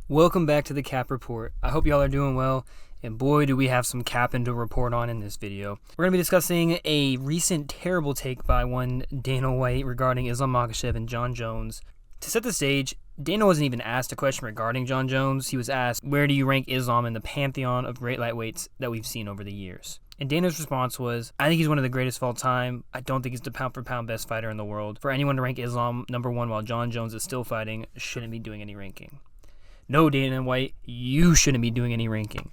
Welcome back to the Cap Report. I hope y'all are doing well, and boy do we have some capping to report on in this video. We're going to be discussing a recent terrible take by one Dana White regarding Islam Makhachev and Jon Jones. To set the stage, Dana wasn't even asked a question regarding Jon Jones. He was asked, where do you rank Islam in the pantheon of great lightweights that we've seen over the years? And Dana's response was, I think he's one of the greatest of all time. I don't think he's the pound-for-pound best fighter in the world. For anyone to rank Islam number one while Jon Jones is still fighting shouldn't be doing any ranking. No, Dana White, you shouldn't be doing any ranking.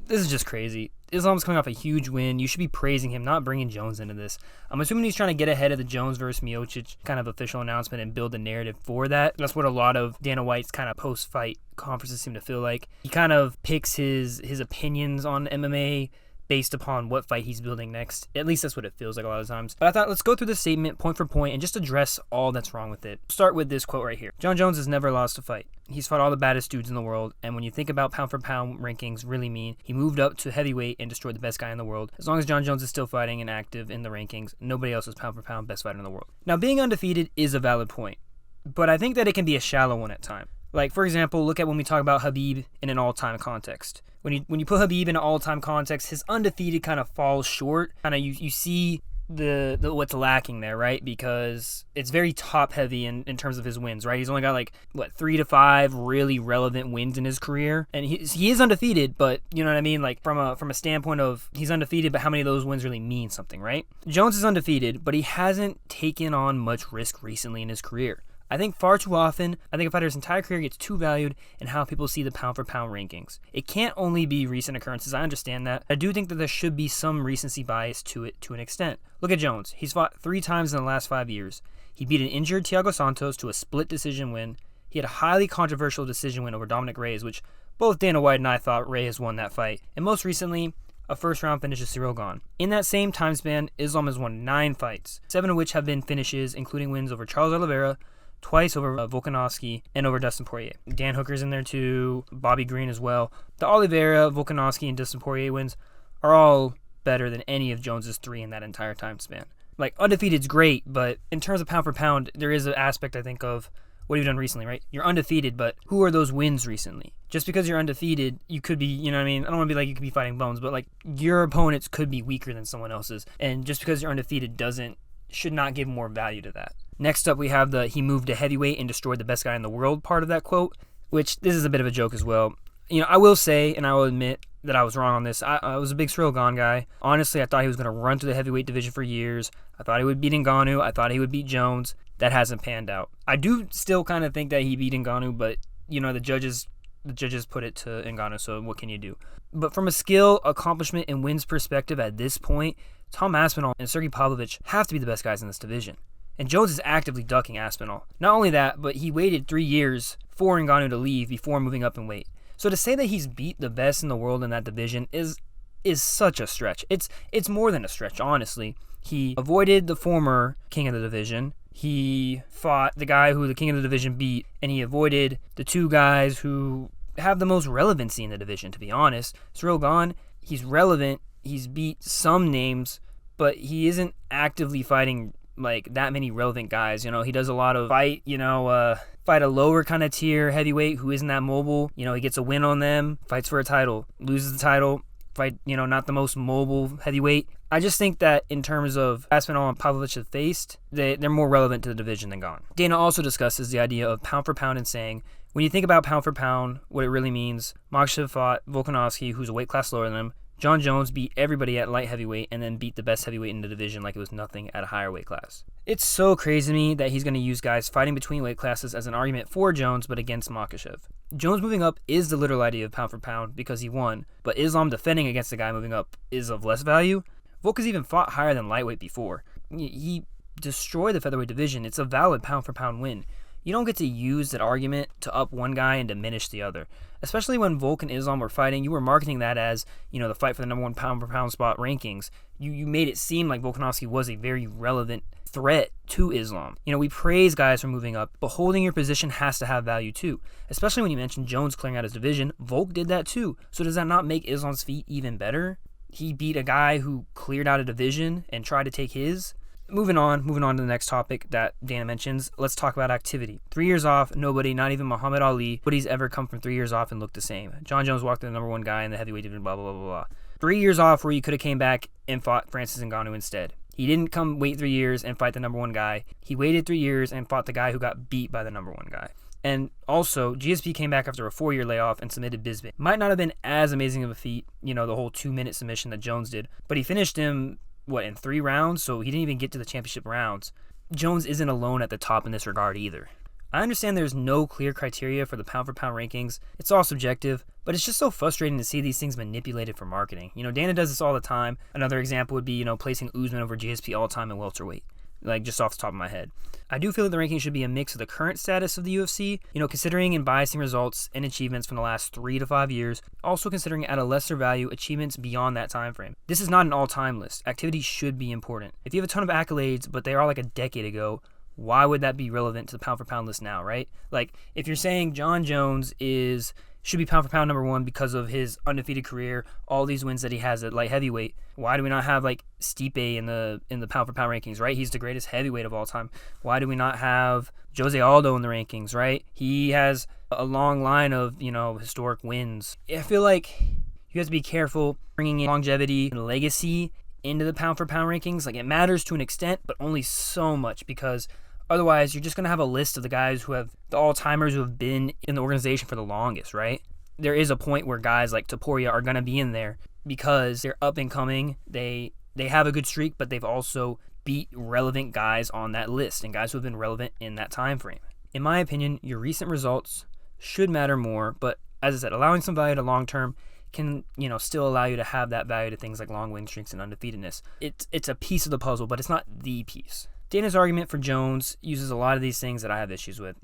This is just crazy. Islam's coming off a huge win. You should be praising him, not bringing Jones into this. I'm assuming he's trying to get ahead of the Jones versus Miocic kind of official announcement and build the narrative for that. That's what a lot of Dana White's kind of post-fight conferences seem to feel like. He kind of picks his opinions on MMA based upon what fight he's building next. At least that's what it feels like a lot of times. But I thought, let's go through the statement point for point and just address all that's wrong with it. Start with this quote right here. Jon Jones has never lost a fight. He's fought all the baddest dudes in the world, and when you think about pound for pound rankings really mean, he moved up to heavyweight and destroyed the best guy in the world. As long as Jon Jones is still fighting and active in the rankings, nobody else is pound for pound best fighter in the world. Now, being undefeated is a valid point, but I think that it can be a shallow one at times. Like, for example, look at when we talk about Khabib in an all-time context. When you put Khabib in an all-time context, his undefeated kind of falls short. Kind of you see the what's lacking there, right? Because it's very top-heavy in terms of his wins, right? He's only got 3 to 5 really relevant wins in his career, and he is undefeated. But you know what I mean? Like from a standpoint of he's undefeated, but how many of those wins really mean something, right? Jones is undefeated, but he hasn't taken on much risk recently in his career. I think far too often, a fighter's entire career gets too valued in how people see the pound-for-pound rankings. It can't only be recent occurrences, I understand that. I do think that there should be some recency bias to it to an extent. Look at Jones. He's fought 3 times in the last 5 years. He beat an injured Thiago Santos to a split decision win. He had a highly controversial decision win over Dominic Reyes, which both Dana White and I thought Reyes won that fight. And most recently, a first-round finish is Cyril Gane. In that same time span, Islam has won 9 fights, 7 of which have been finishes, including wins over Charles Oliveira, twice over Volkanovski, and over Dustin Poirier. Dan Hooker's in there too, Bobby Green as well. The Oliveira, Volkanovski, and Dustin Poirier wins are all better than any of Jones's 3 in that entire time span. Like, undefeated's great, but in terms of pound for pound, there is an aspect, I think, of what you've done recently, right? You're undefeated, but who are those wins recently? Just because you're undefeated, you could be, you know what I mean? I don't want to be like you could be fighting bones, but your opponents could be weaker than someone else's. And just because you're undefeated should not give more value to that. Next up, we have the he moved to heavyweight and destroyed the best guy in the world part of that quote, which this is a bit of a joke as well. I will say, and I will admit that I was wrong on this. I was a big Cyril Gane guy. Honestly, I thought he was going to run through the heavyweight division for years. I thought he would beat Ngannou. I thought he would beat Jones. That hasn't panned out. I do still kind of think that he beat Ngannou, but, the judges put it to Ngannou, so what can you do? But from a skill, accomplishment, and wins perspective at this point, Tom Aspinall and Sergey Pavlovich have to be the best guys in this division. And Jones is actively ducking Aspinall. Not only that, but he waited 3 years for Ngannou to leave before moving up in weight. So to say that he's beat the best in the world in that division is such a stretch. It's more than a stretch, honestly. He avoided the former king of the division. He fought the guy who the king of the division beat, and he avoided the 2 guys who have the most relevancy in the division, to be honest. Cyril Gane, he's relevant. He's beat some names, but he isn't actively fighting that many relevant guys. He does a lot of fight a lower kind of tier heavyweight who isn't that mobile. He gets a win on them, fights for a title, loses the title, fight, not the most mobile heavyweight. I just think that in terms of Aspinall and Pavlovich have faced, they're more relevant to the division than Gane. Dana also discusses the idea of pound for pound and saying, when you think about pound for pound, what it really means, Makhachev fought Volkanovski, who's a weight class lower than him. Jon Jones beat everybody at light heavyweight and then beat the best heavyweight in the division like it was nothing at a higher weight class. It's so crazy to me that he's going to use guys fighting between weight classes as an argument for Jones but against Makhachev. Jones moving up is the literal idea of pound for pound because he won, but Islam defending against the guy moving up is of less value. Volk has even fought higher than lightweight before. He destroyed the featherweight division. It's a valid pound for pound win. You don't get to use that argument to up one guy and diminish the other. Especially when Volk and Islam were fighting, you were marketing that as, the fight for the number 1 pound-per-pound spot rankings. You made it seem like Volkanovski was a very relevant threat to Islam. We praise guys for moving up, but holding your position has to have value too. Especially when you mentioned Jones clearing out his division, Volk did that too. So does that not make Islam's feat even better? He beat a guy who cleared out a division and tried to take his. Moving on to the next topic that Dana mentions. Let's talk about activity. 3 years off, nobody, not even Muhammad Ali, nobody's ever come from 3 years off and looked the same. Jon Jones walked in the #1 guy in the heavyweight division, blah, blah, blah, blah, blah. 3 years off where you could have came back and fought Francis Ngannou instead. He didn't wait 3 years and fight the #1 guy. He waited 3 years and fought the guy who got beat by the #1 guy. And also, GSP came back after a 4-year layoff and submitted Bisping. Might not have been as amazing of a feat, the whole 2-minute submission that Jones did, but he finished him in 3 rounds, so he didn't even get to the championship rounds. Jones isn't alone at the top in this regard either. I understand there's no clear criteria for the pound-for-pound rankings. It's all subjective, but it's just so frustrating to see these things manipulated for marketing. Dana does this all the time. Another example would be, placing Usman over GSP all-time in welterweight, just off the top of my head. I do feel that the ranking should be a mix of the current status of the UFC, considering and biasing results and achievements from the last 3 to 5 years, also considering at a lesser value achievements beyond that time frame. This is not an all-time list. Activity should be important. If you have a ton of accolades, but they are like a decade ago, why would that be relevant to the pound-for-pound list now, right? If you're saying Jon Jones should be pound-for-pound #1 because of his undefeated career, all these wins that he has at light heavyweight, why do we not have Stipe in the pound-for-pound rankings, right? He's the greatest heavyweight of all time. Why do we not have Jose Aldo in the rankings, right? He has a long line of, historic wins. I feel like you have to be careful bringing in longevity and legacy into the pound-for-pound rankings. It matters to an extent, but only so much, because otherwise, you're just going to have a list of the guys who have the all-timers who have been in the organization for the longest, right? There is a point where guys like Topuria are going to be in there because they're up and coming. They have a good streak, but they've also beat relevant guys on that list and guys who have been relevant in that time frame. In my opinion, your recent results should matter more, but as I said, allowing some value to long-term can, still allow you to have that value to things like long win streaks and undefeatedness. It's a piece of the puzzle, but it's not the piece. Dana's argument for Jones uses a lot of these things that I have issues with.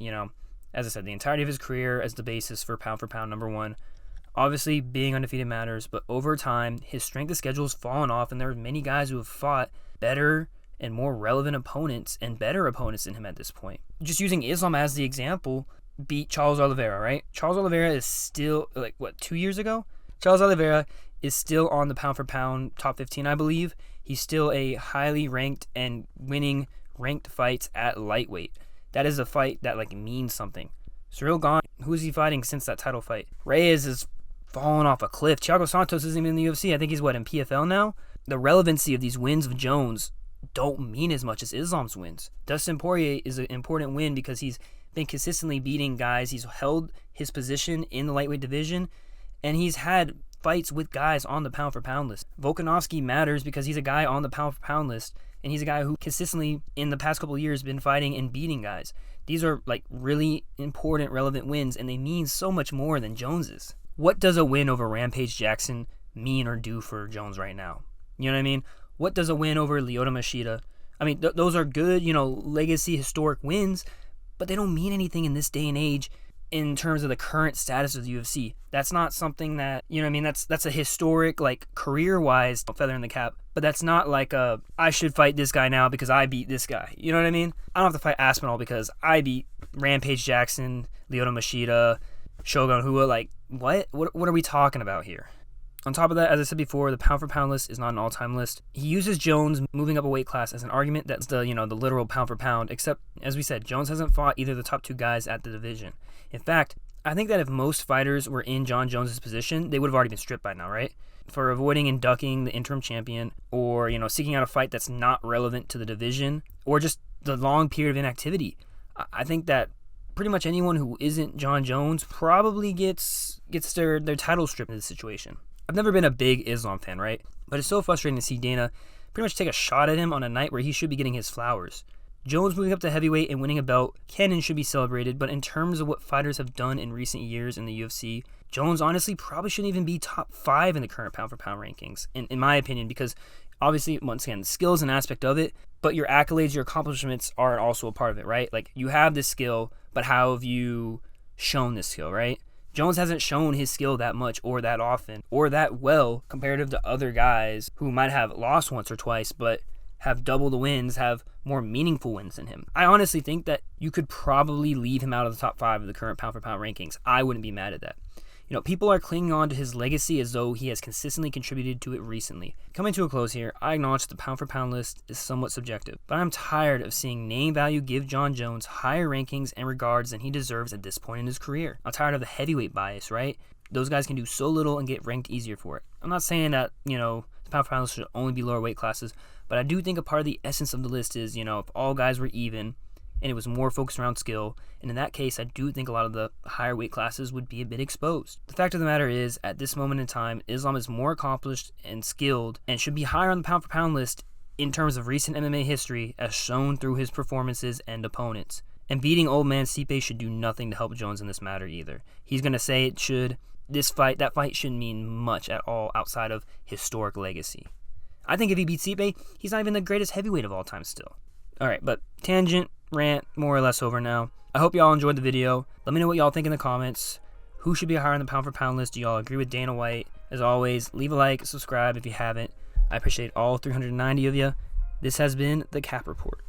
As I said, the entirety of his career as the basis for pound-for-pound #1. Obviously, being undefeated matters, but over time, his strength of schedule has fallen off, and there are many guys who have fought better and more relevant opponents and better opponents than him at this point. Just using Islam as the example, beat Charles Oliveira, right? Charles Oliveira is still, 2 years ago? Charles Oliveira is still on the pound-for-pound top 15, I believe. He's still a highly ranked and winning ranked fights at lightweight. That is a fight that means something. Cyril Gane, who is he fighting since that title fight? Reyes is falling off a cliff. Thiago Santos isn't even in the UFC. I think he's in PFL now. The relevancy of these wins of Jones don't mean as much as Islam's wins. Dustin Poirier is an important win because he's been consistently beating guys. He's held his position in the lightweight division, and he's had fights with guys on the pound-for-pound list. Volkanovski matters because he's a guy on the pound-for-pound list, and he's a guy who consistently, in the past couple of years, been fighting and beating guys. These are, really important, relevant wins, and they mean so much more than Jones's. What does a win over Rampage Jackson mean or do for Jones right now? You know what I mean? What does a win over Lyoto Machida? I mean, those are good, legacy, historic wins, but they don't mean anything in this day and age in terms of the current status of the UFC. That's not something that, that's a historic, career-wise feather in the cap, but that's not I should fight this guy now because I beat this guy. You know what I mean? I don't have to fight Aspinall because I beat Rampage Jackson, Lyoto Machida, Shogun Rua. What are we talking about here? On top of that, as I said before, the pound-for-pound list is not an all-time list. He uses Jones moving up a weight class as an argument that's the literal pound-for-pound, except, as we said, Jones hasn't fought either of the top 2 guys at the division. In fact, I think that if most fighters were in Jon Jones' position, they would have already been stripped by now, right? For avoiding and ducking the interim champion, or, seeking out a fight that's not relevant to the division, or just the long period of inactivity. I think that pretty much anyone who isn't Jon Jones probably gets their title stripped in this situation. I've never been a big Islam fan, right? But it's so frustrating to see Dana pretty much take a shot at him on a night where he should be getting his flowers. Jones moving up to heavyweight and winning a belt can and should be celebrated, but in terms of what fighters have done in recent years in the UFC, Jones honestly probably shouldn't even be top 5 in the current pound-for-pound rankings, in my opinion, because obviously, once again, skill is an aspect of it, but your accolades, your accomplishments are also a part of it, right? You have this skill, but how have you shown this skill, right? Jones hasn't shown his skill that much or that often or that well comparative to other guys who might have lost once or twice but have double the wins, have more meaningful wins than him. I honestly think that you could probably leave him out of the top 5 of the current pound-for-pound rankings. I wouldn't be mad at that. People are clinging on to his legacy as though he has consistently contributed to it recently. Coming to a close here, I acknowledge that the pound for pound list is somewhat subjective, but I'm tired of seeing name value give Jon Jones higher rankings and regards than he deserves at this point in his career. I'm tired of the heavyweight bias, right? Those guys can do so little and get ranked easier for it. I'm not saying that, the pound for pound list should only be lower weight classes, but I do think a part of the essence of the list is, if all guys were even, and it was more focused around skill, and in that case, I do think a lot of the higher weight classes would be a bit exposed. The fact of the matter is, at this moment in time, Islam is more accomplished and skilled, and should be higher on the pound for pound list in terms of recent MMA history, as shown through his performances and opponents. And beating old man Stipe should do nothing to help Jones in this matter either. He's going to say it should. That fight shouldn't mean much at all outside of historic legacy. I think if he beats Stipe, he's not even the greatest heavyweight of all time still. Alright, but tangent, rant, more or less over now. I hope y'all enjoyed the video. Let me know what y'all think in the comments. Who should be higher on the pound for pound list? Do y'all agree with Dana White? As always, leave a like, subscribe if you haven't. I appreciate all 390 of you. This has been the Cap Report.